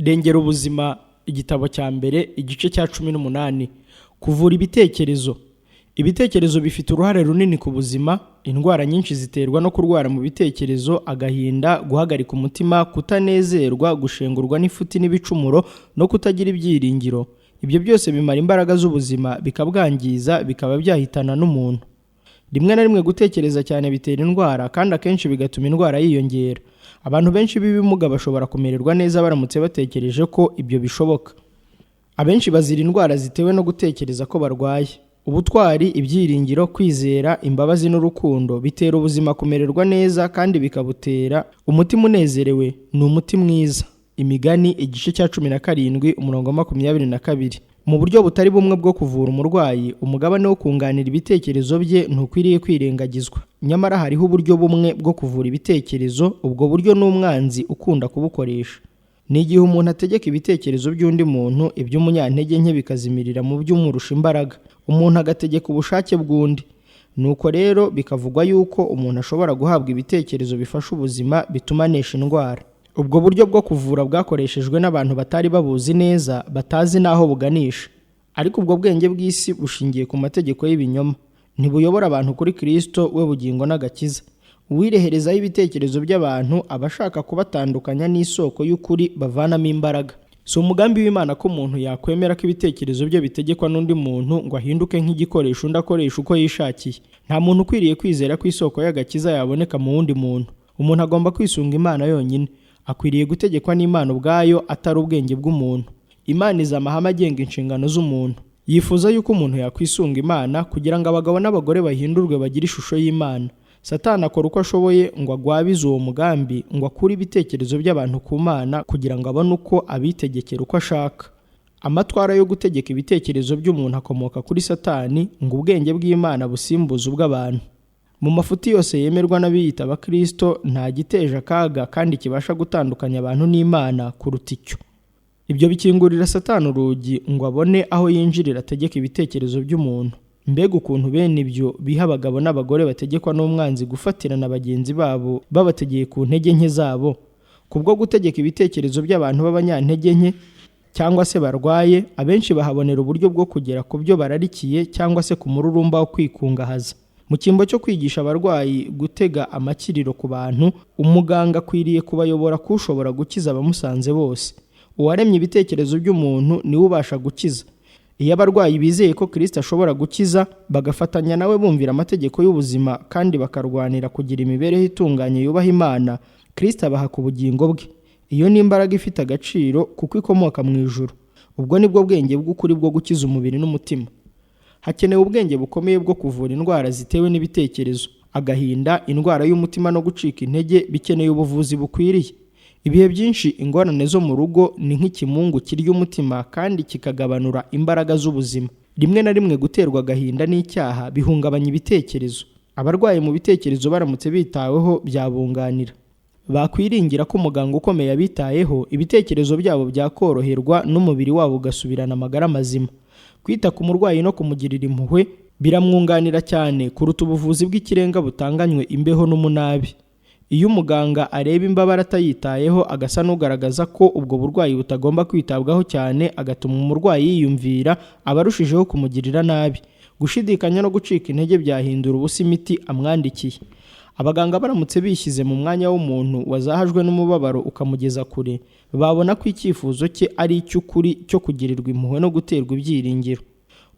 Rengera ubuzima, igitabo cya mbere, igice cya 18. Kuvura ibitekerezo. Ibitekerezo bifite uruhare runini ku buzima. Indwara nyinshi ziterwa no kurwara mu bitekerezo, agahinda, guhagarika umutima, kutanezerwa, gushengurwa n'ifuti n'ibicumuro no kutagira ibyiringiro. Ibyo byose bimara imbaraga z'ubuzima, bikabwangiza, bikaba byahitana n'umuntu. Rimwe na rimwe gutekereza cyane bitera indwara, kandi akenshi bigatuma indwara yiyongera. Abantu benshi b'ibimuga bashobora kumererwa neza baramutse batekereje ko ibyo bishoboka. Abenshi bazira indwara zitewe no gutekereza ko barwaye. Ubutwari, ibyiringiro, kwizera, imbabazi n'urukundo bitera ubuzima kumererwa neza, kandi bikabutera umutima unezerewe. Ni umuti mwiza. Imigani, igice cya 17, umurongo wa 22. Mu buryo butari bumwe bwo kuvura umurwayi, umugabane wo kunganira ibitekerezo bye ntukwiriye kwirengagizwa. Nyamara hariho uburyo bumwe bwo kuvura ibitekerezo. Ubwo buryo n'umwanzi ukunda kubukoresha. Ni igihe umuntu ategeka ibitekerezo by'undi muntu, iby'umunyantege nke bikazimirira mu by'umurusha imbaraga. Umuntu agategeka ubushake bw'undi. Nuko rero bikavugwa yuko umuntu ashobora guhabwa ibitekerezo bifasha ubuzima, bituma anesha indwara. Ubwo buryo bwo kuvura bwakoreshejwe n'abantu batari babuzi neza, batazi n'aho buganisha. Ariko ubwo bwenge bw'isi bushingiye ku mategeko y'ibinyoma. Ntibuyobora abantu kuri Kristo, we bugingo n'agakiza. Uwireherezaho ibitekerezo by'abantu aba ashaka kubatandukanya n'isoko y'ukuri bavanamo imbaraga. Si umugambi w'Imana ko umuntu yakwemera ko ibitekerezo bye bitegekwa n'undi muntu ngo ahinduke nk'igikoresho undi akoresha uko yishakiye. Nta muntu ukwiriye kwizera ko isoko y'agakiza yaboneka mu wundi muntu. Umuntu agomba kwisunga Imana yonyine. Akwiriye gutegekwa n'Imana ubwayo, atari ubwenge bw'umuntu. Imana izi amahame agenga inshingano z'umuntu. Yifuza yuko umuntu yakwisunga Imana kugira ngo abagabo n'abagore bahindurwe bagire ishusho y'Imana. Satani akora uko ashoboye ngo agwabize uwo mugambi, ngo akure ibitekerezo by'abantu ku Mana kugira ngo abone uko abitegekera uko ashaka. Amatwara yo gutegeka ibitekerezo by'umuntu akomoka kuri Satani, ngo ubwenge bw'Imana busimbuze ubw'abantu. Mu mafuti yose yemerwa n'abiyita abakristo, nta giteje akaga kandi kibasha gutandukanya abantu n'Imana kuruta icyo. Ibyo bikingurira Satani urugi ngo abone aho yinjirira ategeka ibitekerezo by'umuntu. Mbega ukuntu bene ibyo biha abagabo n'abagore bategekwa n'umwanzi gufatirana bagenzi babo babategeye ku ntege nke zabo. Kubwo gutegeka ibitekerezo by'abantu b'abanyantege nke cyangwa se barwaye, abenshi bahabonera uburyo bwo kugera ku byo bararikiye cyangwa se ku mururumba wo kwikungahaza. Mu cyimbo cyo kwigisha abarwayi gutega amakiriro ku bantu, umuganga akwiriye kubayobora kushobora gukiza abamusanze bose. Uwaremye ibitekerezo by'umuntu niwe ubasha gukiza. Iyo abarwayi bizeye ko Kristo ashobora gukiza, bagafatanya nawe bumvira amategeko y'ubuzima kandi bakarwanira kugira imibereho itunganye yubaha Imana, Kristo abaha ku bugingo bwe. Iyo ni imbaraga ifite agaciro kuko ikomoka mu ijuru. Ubwo nibwo bwenge bw'ukuri bwo gukiza umubiri n'umutima. Hakenewe ubwenge bukomeye bwo kuvura indwara zitewe n'ibitekerezo. Agahinda, indwara y'umutima no gucika intege bikeneye ubuvuzi bukwiriye. Ibihe byinshi ingorane zo mu rugo ni nk'ikimungu kirya umutima kandi kikagabanura imbaraga z'ubuzima. Rimwe na rimwe guterwa agahinda n'icyaha bihungabanya ibitekerezo. Abarwaye mu bitekerezo baramutse bitaweho byabunganira. Bakwiringira ko umuganga ukomeye abitayeho, ibitekerezo byabo byakoroherwa n'umubiri wabo ugasubirana amagara mazima. Kwita ku murwayi no kumugirira impuhwe biramwunganira cyane kuruta ubuvuzi bw'ikirenga butanganywe imbeho n'umunabi. Iyo umuganga areba imbabare atayitayeho, agasa n'ugaragaza ko ubwo burwayi butagomba kwitabwaho cyane, agatuma umurwayi yiyumvira, abarushijeho kumugirira nabi. Gushidikanya no gucika intege byahindura ubusa imiti amwandikiye. Abaganga baramutse bishyize mu mwanya w'umuntu wazahajwe n'umubabaro ukamugeza kure, babona ko icyifuzo cye ari icy'ukuri cyo kugirirwa impuhwe no guterwa ibyiringiro.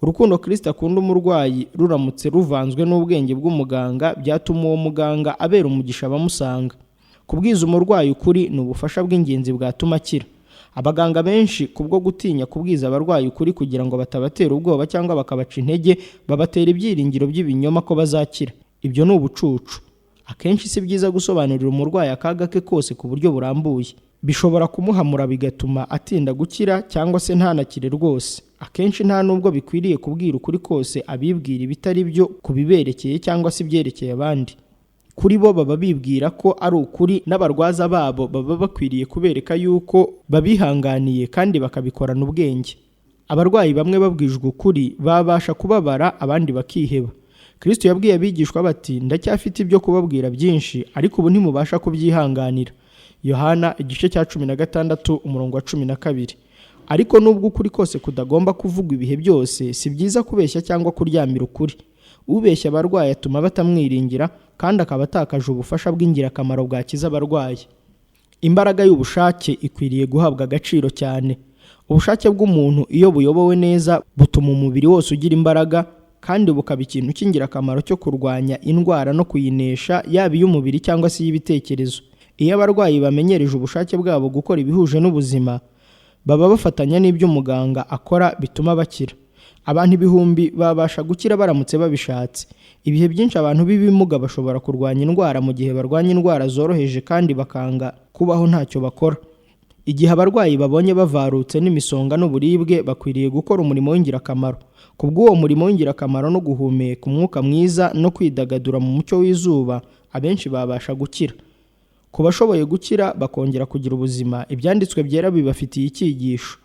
Urukundo Kristo akunda umurwayi ruramutse ruvanzwe n'ubwenge bw'umuganga, byatuma uwo muganga abera umugisha abamusanga. Kubwiza umurwayi ukuri ni ubufasha bw'ingenzi bwatuma akira. Abaganga benshi kubwo gutinya kubwiza abarwayi ukuri kugira ngo batabatera ubwoba cyangwa bakabaca intege, babatera ibyiringiro by'ibinyoma ko bazakira. Ibyo ni ubucucu. Akenshi si byiza gusobanurira umurwayi akaga ke kose ku buryo burambuye. Bishobora kumuhamura bigatuma atinda gukira cyangwa se ntanakire rwose. Akenshi nta nubwo bikwiriye kubwira ukuri kose abibwira ibitari byo kubiberekeye cyangwa se ibyerekeye abandi. Kuri bo baba bibwira ko ari ukuri, n'abarwaza babo baba bakwiriye kubereka yuko babihanganiye kandi bakabikorana ubwenge. Abarwayi bamwe babwijwe ukuri babasha kubabara, abandi bakiheba. Kristo yabwiye abigishwa bati, ndacyafite ibyo kubabwira byinshi, ariko ubu ntimubasha kubyihanganira. Yohana igice cya 16 umurongo wa 12. Ariko nubwo ukuri kose kudagomba kuvugwa ibihe byose, si byiza kubeshya cyangwa kuryamira ukuri. Ubeshya abarwayi atuma batamwiringira, kandi akaba atakaje ubufasha bw'ingirakamaro bwakiza abarwayi. Imbaraga y'ubushake ikwiriye guhabwa agaciro cyane. Ubushake bw'umuntu iyo buyobowe neza butuma umubiri wose ugira imbaraga, kandi bukaba ikintu cy'ingirakamaro cyo kurwanya indwara no kuyinesha, yaba iy'umubiri cyangwa se iy'ibitekerezo. Iyo abarwayi bamenyereje ubushake bwabo gukora ibihuje n'ubuzima, baba bafatanya n'ibyo umuganga akora bituma bakira. Abantu ibihumbi babasha gukira baramutse babishatse. Ibihe byinshi abantu b'ibimuga bashobora kurwanya indwara mu gihe barwanya indwara zoroheje kandi bakanga kubaho ntacyo bakora. Igihe abarwayi babonye bavarutse n'imisonga n'uburibwe, bakwiriye gukora umurimo w'ingirakamaro. Kubw'uwo murimo w'ingirakamaro no guhumeka umwuka mwiza no kwidagadura mu mucyo w'izuba, abenshi babasha gukira. Ku bashoboye gukira bakongera kugira ubuzima, ibyanditswe byera bibafitiye icyigisho.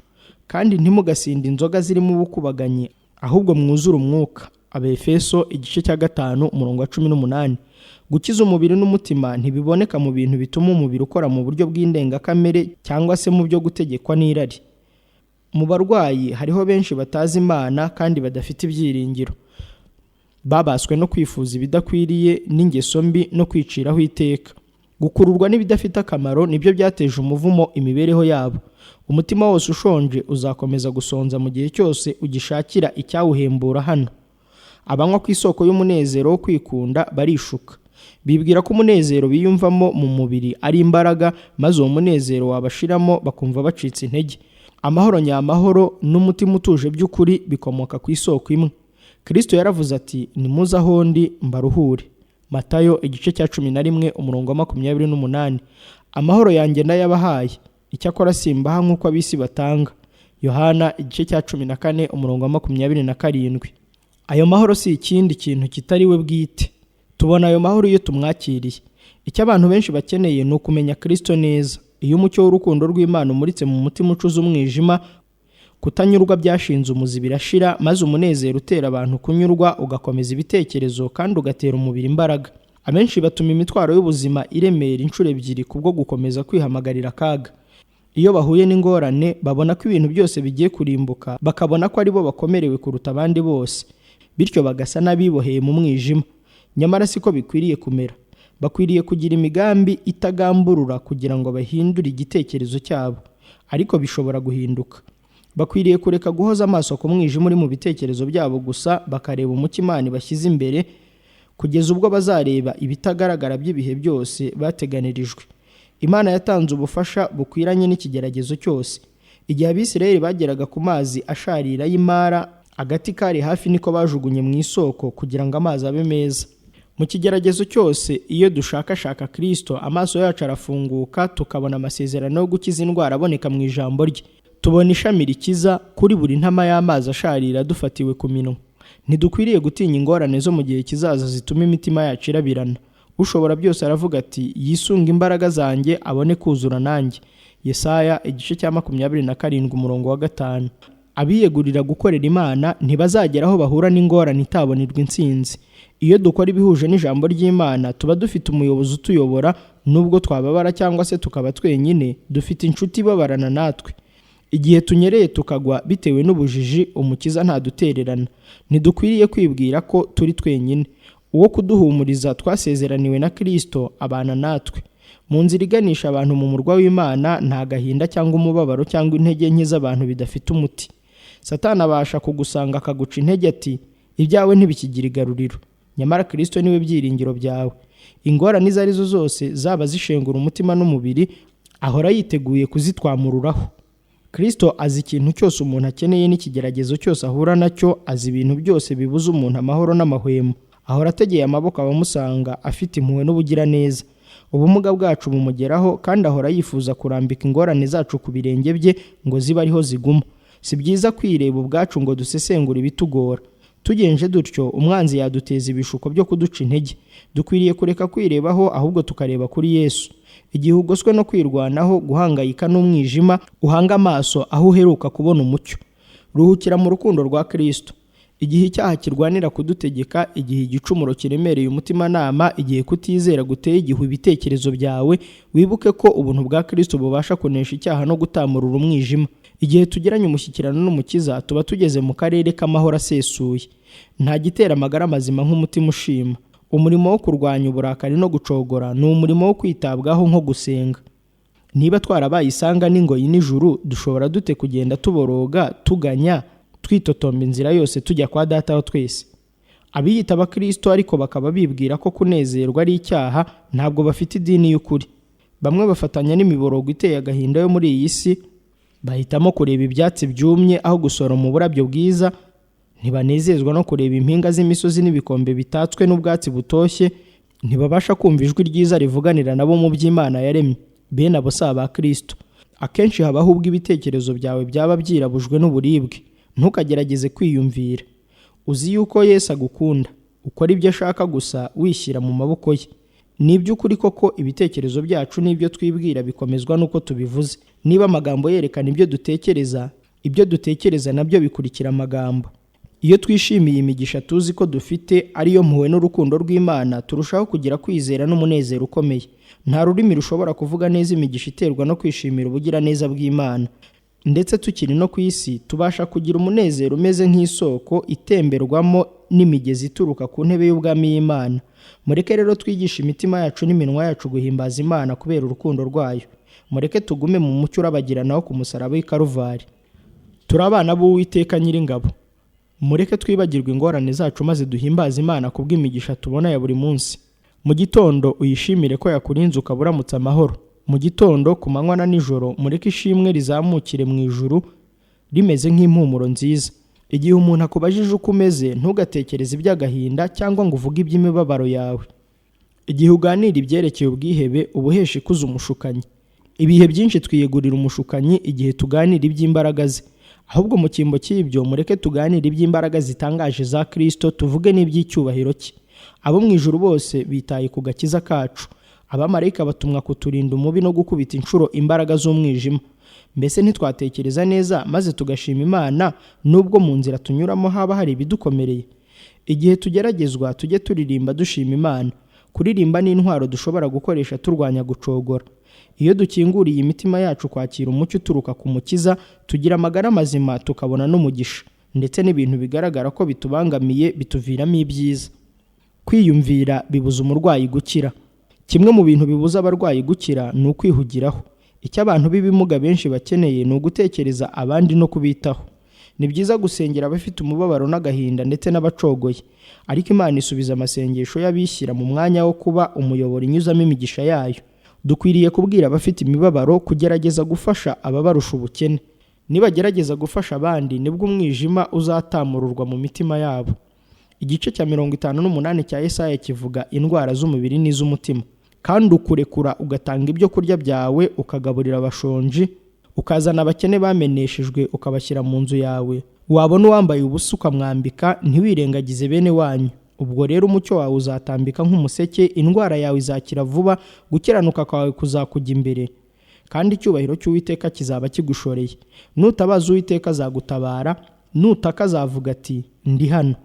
Kandi ntimugasinde inzoga zirimo ubukubaganyi, ahubwo mwuzure umwuka. Abefeso igice cya 5 umurongo wa 18. Gukiza umubiri n'umutima ntibiboneka mu bintu bituma umubiri ukora mu buryo bw'indengakamere cyangwa se mu byo gutegekwa n'irari. Mu barwayi hariho benshi batazi Imana kandi badafite ibyiringiro. Babaswe no kwifuza ibidakwiriye n'ingeso mbi no kwiciraho iteka. Gukururwa n'ibidafite akamaro nibyo byateje umuvumo imibereho yabo. Umutima wose ushonje uzakomeza gusonza mu gihe cyose ugishakira icyawuhembura hano. Abanywa ku isoko y'umunezero wo kwikunda barishuka. Bibwira ko umunezero biyumvamo mu mubiri ari imbaraga, maze uwo munezero wabashiramo bakumva bacitse intege. Amahoro nyamahoro n'umutima utuje by'ukuri bikomoka ku isoko imwe. Kristo yaravuze ati, nimuze aho ndi mbaruhure. Matayo igice cya 11 umurongo wa 28. Amahoro yanjye ndayabahaye, icyakora simbaha nk'uko abisi batanga. Yohana igice cya 14 umurongo wa 27. Ayo mahoro si ikindi kintu kitari we bwite. Tubona ayo mahoro iyo tumwakiriye. Icyo abantu benshi bakeneye ni ukumenya Kristo neza. Iyo umucyo w'urukundo rw'Imana umuritse mu mutima ucuza umwijima, kutanyurwa byashinze umuzi birashira, maze umunezero utera abantu kunyurwa ugakomeza ibitekerezo kandi ugatera umubiri imbaraga. Abenshi batuma imitwaro y'ubuzima iremera inshuro ebyiri kubwo gukomeza kwihamagarira akaga. Iyo bahuye n'ingorane babona ko ibintu byose bigiye kurimbuka, bakabona ko ari bo bakomerewe kuruta abandi bose, bityo bagasa n'abiboheye mu mwijima. Nyamara siko bikwiriye kumera. Bakwiriye kugira imigambi itagamburura kugira ngo bahindure igitekerezo cyabo, ariko bishobora guhinduka. Bakwiriye kureka guhoza amaso ku mwijima uri mu bitekerezo byabo gusa, bakareba umucyo Imana bashyize imbere, kugeza ubwo bazareba ibitagaragara by'ibihe byose bateganirijwe. Imana yatanze ubufasha bukwiranye n'ikigeragezo cyose. Igihe Abisirayeli bageraga ku mazi asharira y'Imara, agati kari hafi niko bajugunye mu isoko kugira ngo amazi abe meza. Mu kigeragezo cyose, iyo dushakashaka Kristo, amaso yacu arafunguka, tukabona amasezerano yo gukiza indwara aboneka mu ijambo rye. Tubona ishami rikiza kuri buri ntama y'amazi asharira dufatiwe ku minwa. Ntidukwiriye gutinya ingorane zo mu gihe kizaza zituma imitima yacu irabirana. Ushobora byose aravuga ati, yisunga imbaraga zanjye abone kuzura nanjye. Yesaya igice cya 27 umurongo wa 5. Abiyegurira gukorera Imana ntibazagera aho bahura n'ingorane itabonirwa intsinzi. Iyo dukora ibihuje n'ijambo ry'Imana, tuba dufite umuyobozi utuyobora, nubwo twababara cyangwa se tukaba twenyine, dufite inshuti babarana natwe. Igihe tunyereye tukagwa bitewe n'ubujiji, umukiza ntadutererana. Ntidukwiriye kwibwira ko turi twenyine. Uwo kuduhumuriza twasezeraniwe na Kristo abana natwe. Mu nzira iganisha abantu mu murwa w'Imana, nta gahinda cyangwa umubabaro cyangwa intege nke z'abantu bidafite umuti. Satani abasha kugusanga akaguca intege ati, ibyawe ntibikigira igaruriro. Nyamara Kristo niwe byiringiro byawe. Ingorane izo arizo zose, zaba zishengura umutima n'umubiri, ahora yiteguye kuzitwamururaho. Kristo azi ikintu cyose umuntu akeneye n'ikigeragezo cyose ahura nacyo, azi ibintu byose bibuza umuntu amahoro n'amahwemo. Ahora ategeye amaboko abamusanga, afite impuhwe n'ubugiraneza. Ubumuga bwacu bumugeraho, kandi ahora yifuza kurambika ingorane zacu ku birenge bye ngo zibe ariho ziguma. Si byiza kwireba ubwacu ngo dusesengure ibitugora. Tugenje dutyo, umwanzi yaduteza ibishuko byo kuduca intege. Dukwiriye kureka kwirebaho, ahubwo tukareba kuri Yesu. Igihe ugoswe no kwirwanaho, guhangayika n'umwijima, uhanga amaso aho uheruka kubona umucyo. Ruhukira mu rukundo rwa Kristo. igihe icyaha kirwanira kudutegeka, igihe igicumuro kiremereye umutimanama, igihe kutizera guteye igihu ibitekerezo byawe, wibuke ko ubuntu bwa Kristo bubasha kunesha icyaha no gutamurura umwijima. Igihe tugiranye umushyikirano n'Umukiza, tuba tugeze mu karere k'amahoro asesuye. Nta gitera amagara mazima nk'umutima ushima. Umurimo wo kurwanya uburakari no gucogora ni umurimo wo kwitabwaho nko gusenga. Niba twarabaye isanga n'ingoyi n'ijuru, dushobora dute kugenda tuboroga, tuganya, twitotomba inzira yose tujya kwa Data wa twese? Abiyita abakristo ariko bakaba bibwira ko kunezerwa ari icyaha, ntabwo bafite idini y'ukuri. Bamwe bafatanya n'imiborogo iteye agahinda yo muri iyi si, bahitamo kureba ibyatsi byumye aho gusoroma uburabyo bwiza. Ntibanezezwa no kureba impinga z'imisozi n'ibikombe bitatswe n'ubwatsi butoshye. Ntibabasha kumva ijwi ryiza rivuganira nabo mu by'Imana yaremye. Bene abo si abakristo. Akenshi habaho ubwo ibitekerezo byawe byaba byirabujwe n'uburibwe. Ntukagerageze kwiyumvira. Uzi yuko Yesu agukunda. Ukora ibyo ashaka gusa, wishyira mu maboko ye. Ni iby'ukuri koko ibitekerezo byacu n'ibyo twibwira bikomezwa n'uko tubivuze. Niba amagambo yerekana ibyo dutekereza nabyo bikurikira amagambo. Iyo twishimiye imigisha tuzi ko dufite, ariyo mpuhwe n'urukundo rw'Imana, turushaho kugira kwizera n'umunezero ukomeye. Nta rurimi rushobora kuvuga neza imigisha iterwa no kwishimira ubugiraneza bw'Imana. Ndetse tukiri no ku isi, tubasha kugira umunezero umeze nk'isoko itemberwamo n'imigezi ituruka ku ntebe y'ubwami y'Imana. Mureke rero twigishe imitima yacu n'iminwa yacu guhimbaza Imana kubera urukundo rwayo. Mureke tugume mu mucyo urabagiranaho ku musaraba w'i Karuvari. Turi abana b'Uwiteka Nyiringabo. Mureke twibagirwe ingorane zacu maze duhimbaze Imana kubw'imigisha tubona ya buri munsi. Mu gitondo uyishimire ko yakurinze ukaburamutsa amahoro. Mu gitondo, ku manywa na nijoro, mureke ishimwe rizamukire mu ijuru rimeze nk'impumuro nziza. Igihe umuntu akubajije uko umeze, ntugatekereze iby'agahinda cyangwa ngo uvuge iby'imibabaro yawe. Igihe uganira ibyerekeye ubwihebe, ubuhesha ikuzo umushukanyi. Ibihe byinshi twiyegurira umushukanyi igihe tuganira iby'imbaraga ze. Ahubwo mu cyimbo cy'ibyo, mureke tuganire iby'imbaraga zitangaje za Kristo, tuvuge n'iby'icyubahiro cye. Abo mu ijuru bose bitaye ku gakiza kacu. Abamarayika batumwa kuturinda umubi no gukubita inshuro imbaraga z'umwijima. Mbese ntitwatekereza neza maze tugashima Imana, nubwo mu nzira tunyuramo haba hari ibidukomereye? Igihe tugeragezwa, tujye turirimba dushima Imana. Kuririmba ni intwaro dushobora gukoresha turwanya gucogora. Iyo dukinguriye imitima yacu kwakira umucyo uturuka ku Mukiza, tugira amagara mazima, tukabona n'umugisha, ndetse n'ibintu bigaragara ko bitubangamiye bituviramo ibyiza. Kwiyumvira bibuza umurwayi gukira. Kimwe mu bintu bibuza abarwayi gukira ni ukwihugiraho. Icyo abantu b'ibimuga benshi bakeneye ni ugutekereza abandi no kubitaho. Ni byiza gusengera abafite umubabaro n'agahinda ndetse n'abacogoye, ariko Imana isubiza amasengesho y'abishyira mu mwanya wo kuba umuyoboro inyuzamo imigisha yayo. Dukwiriye kubwira abafite imibabaro kugerageza gufasha ababarusha ubukene. Nibagerageza gufasha abandi, nibwo umwijima uzatamururwa mu mitima yabo. Igice cya 58 cya Yesaya kivuga indwara z'umubiri n'iz'umutima. Kandi ukurekura ugatanga ibyo kurya byawe, ukagaburira abashonji, ukazana abakene bameneshejwe ukabashyira mu nzu yawe. Wabona uwambaye ubusa ukamwambika, ntiwirengagize bene wanyu. Ubwo rero umucyo wawe uzatambika nk'umuseke, indwara yawe izakira vuba, gukiranuka kwawe kuzakujya imbere, kandi icyubahiro cy'Uwiteka kizaba kigushoreye. Nutabaza Uwiteka azagutabara, nutaka azavuga ati ndi hano.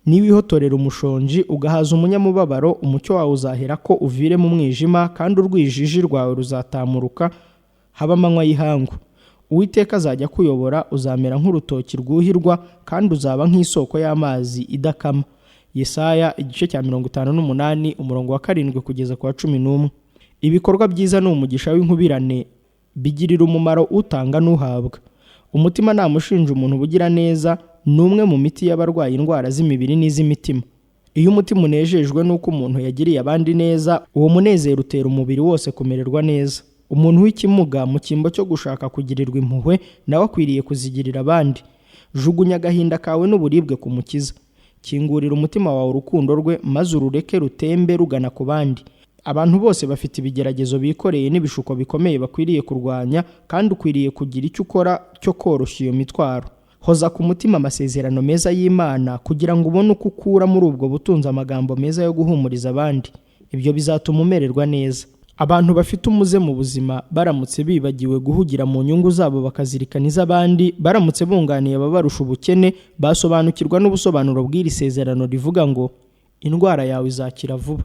Niwihotorera umushonji ugahaza umunyamubabaro, umucyo wawe uzahera ko uvire mu mwijima, kandi urwijiji rwawe ruzatamuruka haba amanywa y'ihangu. Uwiteka azajya kuyobora, uzamera nk'urutoki rwuhirwa, kandi uzaba nk'isoko y'amazi idakama. Yesaya igice cya 58 umurongo wa 7 kugeza ku wa 11. Ibikorwa byiza ni umugisha w'inkubirane, bigirira umumaro utanga n'uhabwa. Umutima namushinja umuntu bugira neza, numwe mu miti y'abarwaye indwara z'imibiri n'iz'imitima. Iyo umutima unejejwe nuko umuntu yagiriye abandi neza, uwo munezero utera umubiri wose kumererwa neza. Umuntu w'ikimuga mu cyimbo cyo gushaka kugirirwa impuhwe, nawe akwiriye kuzigirira abandi. Jugunya agahinda kawe n'uburibwe ku Mukiza. Kingurira umutima wawe urukundo rwe, maze urureke rutembe rugana ku bandi. Abantu bose bafite ibigeragezo bikoreye n'ibishuko bikomeye bakwiriye kurwanya, kandi ukwiriye kugira icyo ukora cyo koroshya iyo mitwaro. Hoza ku mutima amasezerano meza y'Imana, kugira ngo ubone uko ukura muri ubwo butunzi amagambo meza yo guhumuriza abandi. Ibyo bizatuma umererwa neza. Abantu bafite umuze mu buzima baramutse bibagiwe guhugira mu nyungu zabo bakazirikana iz'abandi, baramutse bunganiye ababarusha ubukene, basobanukirwa n'ubusobanuro bw'iri sezerano rivuga ngo indwara yawe izakira vuba.